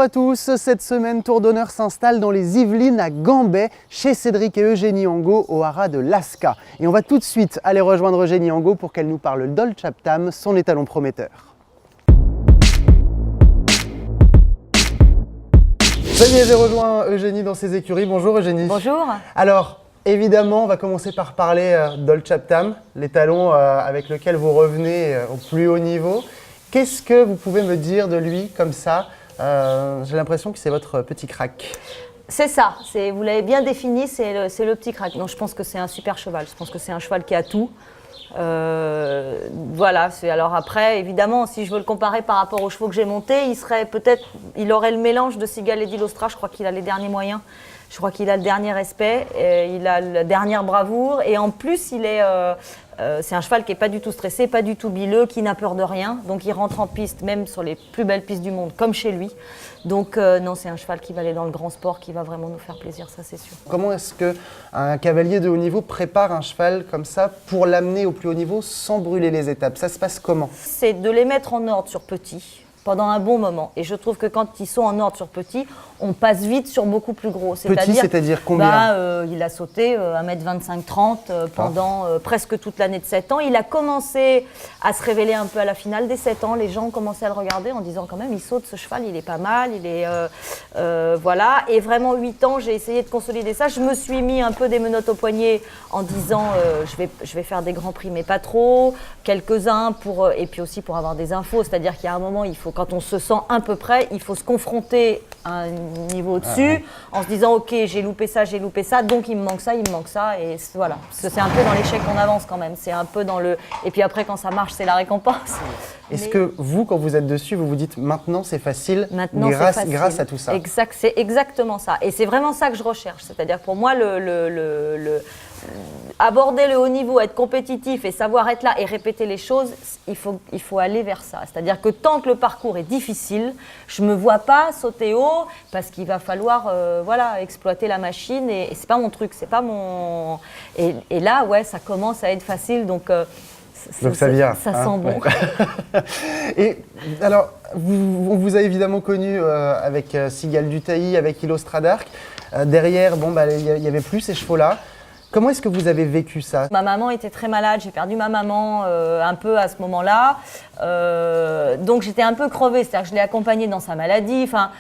à tous, cette semaine Tour d'Honneur s'installe dans les Yvelines à Gambais, chez Cédric et Eugénie Angot au haras de Lasca. Et on va tout de suite aller rejoindre Eugénie Angot pour qu'elle nous parle d'Old-Chaptam, son étalon prometteur. Ça y est, j'ai rejoint Eugénie dans ses écuries. Bonjour Eugénie. Bonjour. Alors, évidemment, on va commencer par parler d'Old-Chaptam, l'étalon avec lequel vous revenez au plus haut niveau. Qu'est-ce que vous pouvez me dire de lui comme ça? J'ai l'impression que c'est votre petit crack. C'est ça, vous l'avez bien défini, c'est le petit crack. Donc je pense que c'est un super cheval, je pense que c'est un cheval qui a tout. Voilà, alors après, évidemment, si je veux le comparer par rapport aux chevaux que j'ai montés, il aurait le mélange de Sigal et d'Illostra, je crois qu'il a les derniers moyens. Je crois qu'il a le dernier respect, il a la dernière bravoure et en plus c'est un cheval qui n'est pas du tout stressé, pas du tout bileux, qui n'a peur de rien. Donc il rentre en piste, même sur les plus belles pistes du monde, comme chez lui. Donc non, c'est un cheval qui va aller dans le grand sport, qui va vraiment nous faire plaisir, ça c'est sûr. Comment est-ce qu'un cavalier de haut niveau prépare un cheval comme ça pour l'amener au plus haut niveau sans brûler les étapes? Ça se passe comment? C'est de les mettre en ordre sur petit pendant un bon moment. Et je trouve que quand ils sont en ordre sur petit, on passe vite sur beaucoup plus gros. Petit, c'est-à-dire combien? Il a sauté 1m25-30 pendant presque toute l'année de 7 ans. Il a commencé à se révéler un peu à la finale des 7 ans. Les gens ont commencé à le regarder en disant quand même, il saute ce cheval, il est pas mal, il est... voilà. Et vraiment 8 ans, j'ai essayé de consolider ça. Je me suis mis un peu des menottes au poignet en disant je vais faire des grands prix, mais pas trop. Quelques-uns et puis aussi pour avoir des infos. C'est-à-dire qu'il y a un moment, quand on se sent un peu prêt, il faut se confronter à un niveau au-dessus en se disant ok, j'ai loupé ça, donc il me manque ça, et voilà. Parce que c'est un peu dans l'échec qu'on avance quand même, c'est un peu dans le... Et puis après quand ça marche, c'est la récompense. Est-ce que vous, quand vous êtes dessus, vous vous dites maintenant c'est facile, grâce à tout ça? Exact, c'est exactement ça. Et c'est vraiment ça que je recherche. C'est-à-dire pour moi, aborder le haut niveau, être compétitif et savoir être là et répéter les choses, il faut aller vers ça. C'est-à-dire que tant que le parcours est difficile, je ne me vois pas sauter haut parce qu'il va falloir exploiter la machine et c'est pas mon truc, c'est pas mon... Et là, ouais, ça commence à être facile, donc ça vient. Ça sent bon. Et alors, on vous a évidemment connu avec Sigal du Tailly, avec Illostra d'Arc. Derrière, il n'y avait plus ces chevaux-là. Comment est-ce que vous avez vécu ça? Ma maman était très malade, j'ai perdu ma maman un peu à ce moment-là. Donc j'étais un peu crevée, c'est-à-dire que je l'ai accompagnée dans sa maladie. Enfin,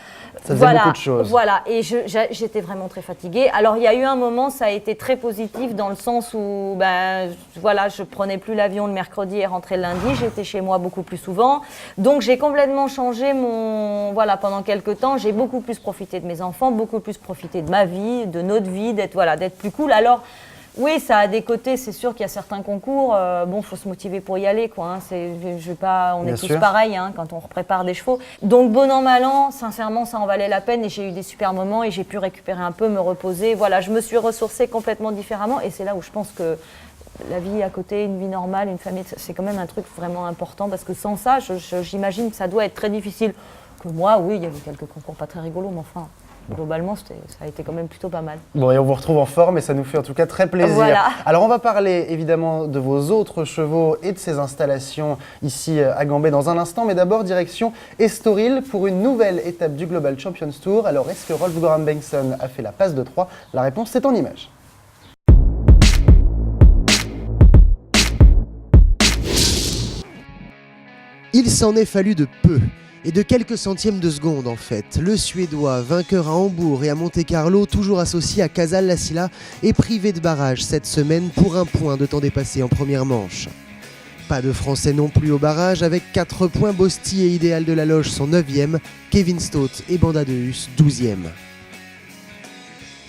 ça faisait beaucoup de choses. Voilà, et j'étais vraiment très fatiguée. Alors il y a eu un moment, ça a été très positif dans le sens où je prenais plus l'avion le mercredi et rentrais le lundi, j'étais chez moi beaucoup plus souvent. Donc j'ai complètement changé pendant quelques temps, j'ai beaucoup plus profité de mes enfants, beaucoup plus profité de ma vie, de notre vie, d'être plus cool. Alors oui, ça a des côtés, c'est sûr qu'il y a certains concours, faut se motiver pour y aller, quoi. On est tous pareils quand on prépare des chevaux. Donc bon an, mal an, sincèrement, ça en valait la peine et j'ai eu des super moments et j'ai pu récupérer un peu, me reposer. Voilà, je me suis ressourcée complètement différemment et c'est là où je pense que la vie à côté, une vie normale, une famille, c'est quand même un truc vraiment important parce que sans ça, j'imagine que ça doit être très difficile. Que moi, oui, il y avait quelques concours pas très rigolos, mais enfin... Globalement, ça a été quand même plutôt pas mal. Bon, et on vous retrouve en forme et ça nous fait en tout cas très plaisir. Voilà. Alors, on va parler évidemment de vos autres chevaux et de ces installations ici à Gambais dans un instant. Mais d'abord, direction Estoril pour une nouvelle étape du Global Champions Tour. Alors, est-ce que Rolf Goran Bengtsson a fait la passe de 3? La réponse, c'est en images. Il s'en est fallu de peu. Et de quelques centièmes de seconde en fait. Le Suédois, vainqueur à Hambourg et à Monte-Carlo, toujours associé à Casal-La-Silla, est privé de barrage cette semaine pour un point de temps dépassé en première manche. Pas de Français non plus au barrage, avec 4 points. Bosti et Idéal de la Loge sont 9e, Kevin Stott et Banda de Hus 12e.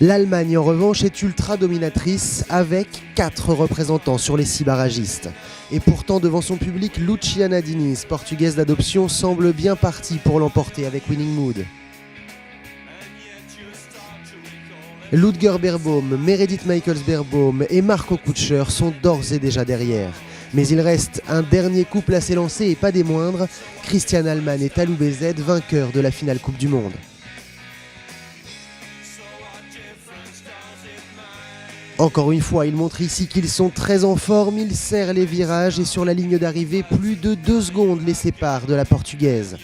L'Allemagne en revanche est ultra dominatrice avec 4 représentants sur les 6 barragistes. Et pourtant devant son public, Luciana Diniz, portugaise d'adoption, semble bien partie pour l'emporter avec Winning Mood. Ludger Beerbaum, Meredith Michaels-Beerbaum et Marco Kutscher sont d'ores et déjà derrière. Mais il reste un dernier couple à s'élancer et pas des moindres, Christian Allman et Talou BZ, vainqueurs de la finale Coupe du Monde. Encore une fois, ils montrent ici qu'ils sont très en forme, ils serrent les virages et sur la ligne d'arrivée, plus de 2 secondes les séparent de la portugaise.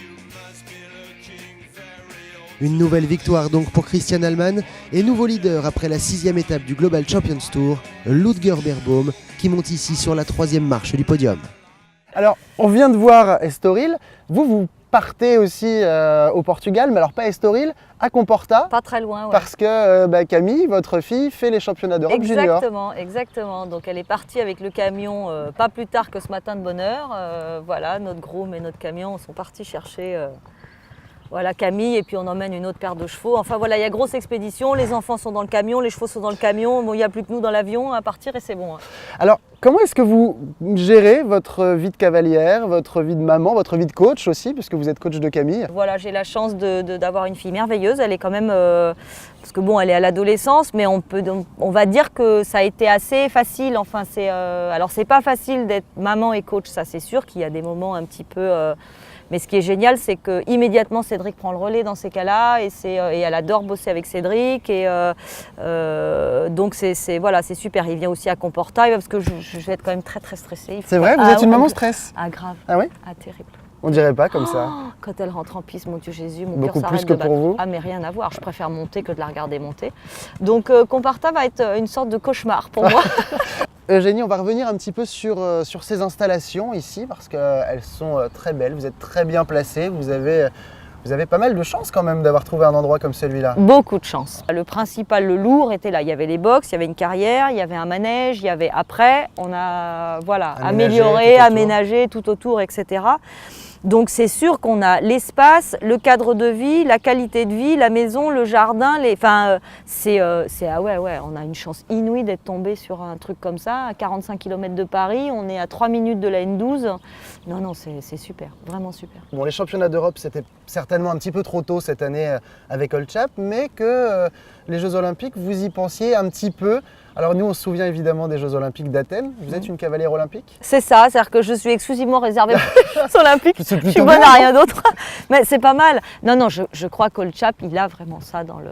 Une nouvelle victoire donc pour Christian Allman et nouveau leader après la 6e étape du Global Champions Tour, Ludger Beerbaum, qui monte ici sur la 3e marche du podium. Alors, on vient de voir Estoril. Vous partez aussi au Portugal, mais alors pas à Estoril, à Comporta. Pas très loin, ouais. Parce que Camille, votre fille, fait les championnats d'Europe junior. Exactement. Donc elle est partie avec le camion pas plus tard que ce matin de bonne heure. Voilà, notre groom et notre camion sont partis chercher Camille, et puis on emmène une autre paire de chevaux. Enfin voilà, il y a grosse expédition, les enfants sont dans le camion, les chevaux sont dans le camion. Bon, il n'y a plus que nous dans l'avion à partir et c'est bon. Alors, comment est-ce que vous gérez votre vie de cavalière, votre vie de maman, votre vie de coach aussi, puisque vous êtes coach de Camille? Voilà, j'ai la chance d'avoir une fille merveilleuse. Elle est quand même, parce que bon, elle est à l'adolescence, mais on va dire que ça a été assez facile. Enfin, alors c'est pas facile d'être maman et coach, ça c'est sûr qu'il y a des moments un petit peu. Mais ce qui est génial, c'est qu'immédiatement Cédric prend le relais dans ces cas-là, et elle adore bosser avec Cédric, et donc c'est super. Il vient aussi à Comporta, parce que je vais être quand même très très stressée. C'est vrai, vous êtes une maman stress? Ah grave. Ah oui? Ah terrible. On dirait pas comme ça. Quand elle rentre en piste, mon Dieu Jésus, mon beaucoup cœur plus s'arrête que de battre. pour vous? Ah mais rien à voir, je préfère monter que de la regarder monter. Donc Comporta va être une sorte de cauchemar pour moi. Eugénie, on va revenir un petit peu sur ces installations ici, parce qu'elles sont très belles, vous êtes très bien placés, vous avez pas mal de chance quand même d'avoir trouvé un endroit comme celui-là. Beaucoup de chance. Le principal, le lourd était là. Il y avait les box, il y avait une carrière, il y avait un manège, il y avait après, on a amélioré, aménagé tout autour, etc. Donc c'est sûr qu'on a l'espace, le cadre de vie, la qualité de vie, la maison, le jardin, on a une chance inouïe d'être tombé sur un truc comme ça, à 45 km de Paris, on est à 3 minutes de la N12. Non, c'est super, vraiment super. Bon, les championnats d'Europe, c'était certainement un petit peu trop tôt cette année avec Old Chap, mais que les Jeux Olympiques, vous y pensiez un petit peu. Alors nous, on se souvient évidemment des Jeux Olympiques d'Athènes. Vous êtes une cavalière olympique? C'est ça, c'est-à-dire que je suis exclusivement réservée aux Jeux Olympiques. C'est Je suis bonne à rien d'autre, mais c'est pas mal. Non, je crois qu'Old Chap, il a vraiment ça dans le...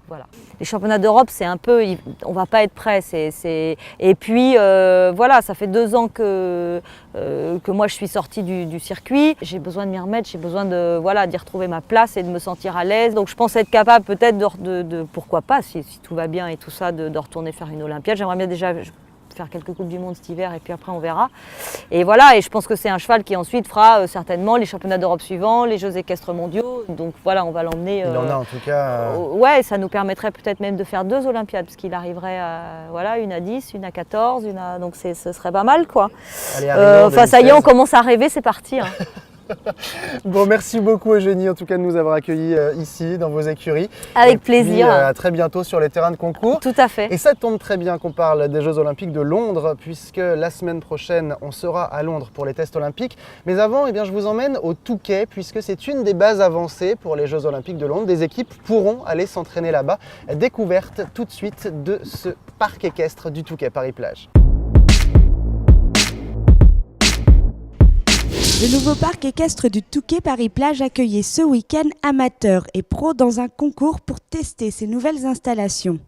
Voilà. Les championnats d'Europe, c'est un peu, on va pas être prêt. Et puis ça fait 2 ans que moi je suis sortie du circuit. J'ai besoin de m'y remettre, j'ai besoin d'y retrouver ma place et de me sentir à l'aise. Donc je pense être capable peut-être de pourquoi pas, si tout va bien et tout ça, de retourner faire une Olympiade. J'aimerais bien déjà faire quelques Coupes du Monde cet hiver et puis après on verra. Et voilà, et je pense que c'est un cheval qui ensuite fera certainement les championnats d'Europe suivants, les Jeux équestres mondiaux. Donc voilà, on va l'emmener. Il en a en tout cas. Ouais, ça nous permettrait peut-être même de faire 2 Olympiades, parce qu'il arriverait à une à 10, une à 14, donc ce serait pas mal quoi. Allez, ça y est, on commence à rêver, c'est parti. Hein. Bon, merci beaucoup Eugénie en tout cas de nous avoir accueillis ici dans vos écuries. Avec plaisir. À très bientôt sur les terrains de concours. Tout à fait. Et ça tombe très bien qu'on parle des Jeux Olympiques de Londres, puisque la semaine prochaine on sera à Londres pour les tests olympiques. Mais avant, je vous emmène au Touquet, puisque c'est une des bases avancées pour les Jeux Olympiques de Londres. Des équipes pourront aller s'entraîner là-bas. Découverte tout de suite de ce parc équestre du Touquet Paris-Plage. Le nouveau parc équestre du Touquet Paris-Plage accueillait ce week-end amateurs et pros dans un concours pour tester ces nouvelles installations.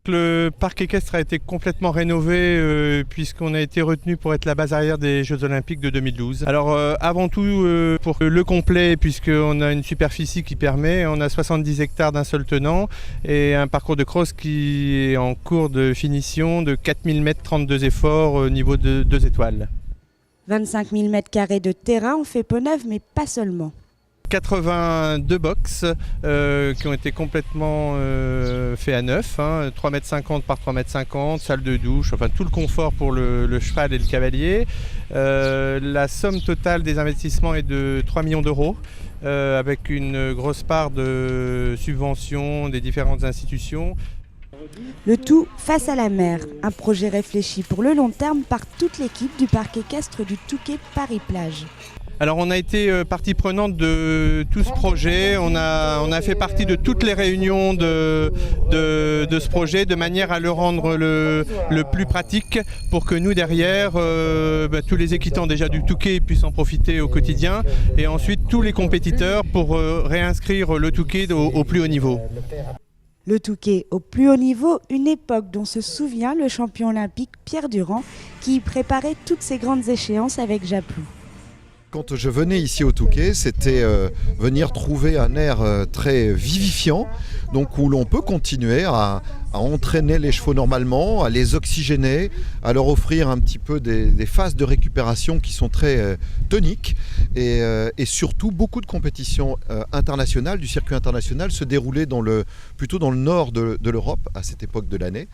Le parc équestre a été complètement rénové puisqu'on a été retenu pour être la base arrière des Jeux Olympiques de 2012. Alors avant tout pour le complet, puisqu'on a une superficie qui permet, on a 70 hectares d'un seul tenant et un parcours de cross qui est en cours de finition de 4000 mètres, 32 efforts au niveau de 2 étoiles. 25 000 m² de terrain ont fait peau neuve, mais pas seulement. 82 box qui ont été complètement faits à neuf, 3,50 m par 3,50 m, salle de douche, enfin tout le confort pour le cheval et le cavalier. La somme totale des investissements est de 3 millions d'euros, avec une grosse part de subventions des différentes institutions. Le tout face à la mer, un projet réfléchi pour le long terme par toute l'équipe du parc équestre du Touquet Paris-Plage. Alors on a été partie prenante de tout ce projet, on a fait partie de toutes les réunions de ce projet de manière à le rendre le plus pratique pour que nous derrière, tous les équitants déjà du Touquet puissent en profiter au quotidien et ensuite tous les compétiteurs pour réinscrire le Touquet au plus haut niveau. Le Touquet au plus haut niveau, une époque dont se souvient le champion olympique Pierre Durand qui y préparait toutes ses grandes échéances avec Japlou. Quand je venais ici au Touquet, c'était venir trouver un air très vivifiant, donc où l'on peut continuer à entraîner les chevaux normalement, à les oxygéner, à leur offrir un petit peu des phases de récupération qui sont très toniques et surtout beaucoup de compétitions internationales, du circuit international se déroulaient plutôt dans le nord de l'Europe à cette époque de l'année.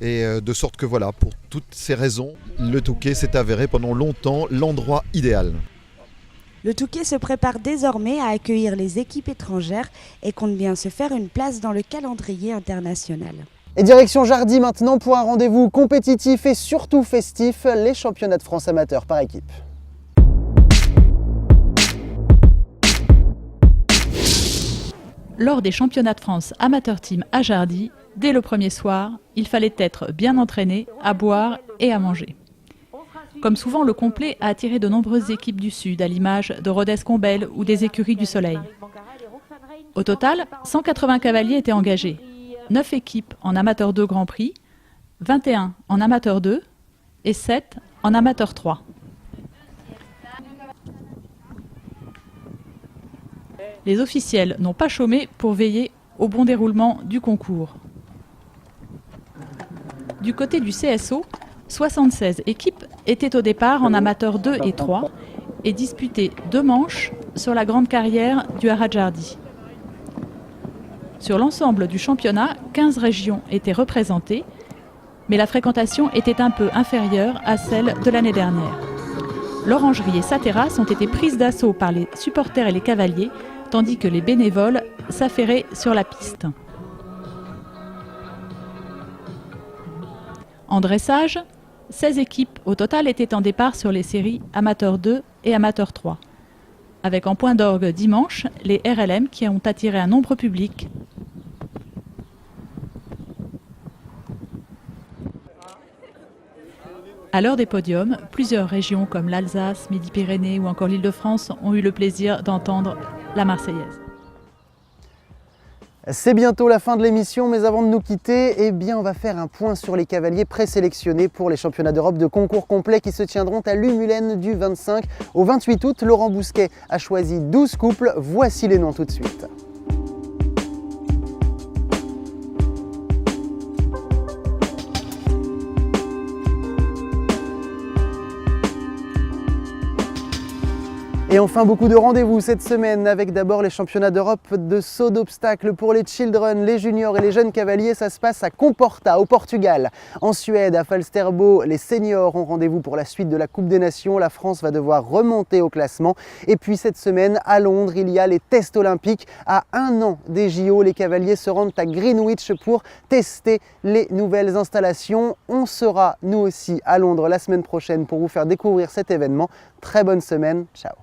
Et de sorte que voilà, pour toutes ces raisons, le Touquet s'est avéré pendant longtemps l'endroit idéal. Le Touquet se prépare désormais à accueillir les équipes étrangères et compte bien se faire une place dans le calendrier international. Et direction Jardy maintenant pour un rendez-vous compétitif et surtout festif, les championnats de France amateurs par équipe. Lors des championnats de France amateur team à Jardy, dès le premier soir, il fallait être bien entraîné, à boire et à manger. Comme souvent, le complet a attiré de nombreuses équipes du Sud, à l'image de Rodez-Combel ou des Écuries du Soleil. Au total, 180 cavaliers étaient engagés, 9 équipes en amateur 2 Grand Prix, 21 en amateur 2 et 7 en amateur 3. Les officiels n'ont pas chômé pour veiller au bon déroulement du concours. Du côté du CSO, 76 équipes étaient au départ en amateur 2 et 3 et disputaient 2 manches sur la grande carrière du Haras Jardy. Sur l'ensemble du championnat, 15 régions étaient représentées, mais la fréquentation était un peu inférieure à celle de l'année dernière. L'Orangerie et sa terrasse ont été prises d'assaut par les supporters et les cavaliers, tandis que les bénévoles s'affairaient sur la piste. En dressage, 16 équipes au total étaient en départ sur les séries Amateur 2 et Amateur 3, avec en point d'orgue dimanche les RLM qui ont attiré un nombre public. À l'heure des podiums, plusieurs régions comme l'Alsace, Midi-Pyrénées ou encore l'Île-de-France ont eu le plaisir d'entendre la Marseillaise. C'est bientôt la fin de l'émission, mais avant de nous quitter, eh bien, on va faire un point sur les cavaliers présélectionnés pour les championnats d'Europe de concours complet qui se tiendront à Lumulène du 25 au 28 août. Laurent Bousquet a choisi 12 couples. Voici les noms tout de suite. Et enfin, beaucoup de rendez-vous cette semaine avec d'abord les championnats d'Europe de saut d'obstacles pour les children, les juniors et les jeunes cavaliers. Ça se passe à Comporta, au Portugal. En Suède, à Falsterbo, les seniors ont rendez-vous pour la suite de la Coupe des Nations. La France va devoir remonter au classement. Et puis cette semaine, à Londres, il y a les tests olympiques. À 1 an des JO, les cavaliers se rendent à Greenwich pour tester les nouvelles installations. On sera, nous aussi, à Londres la semaine prochaine pour vous faire découvrir cet événement. Très bonne semaine. Ciao.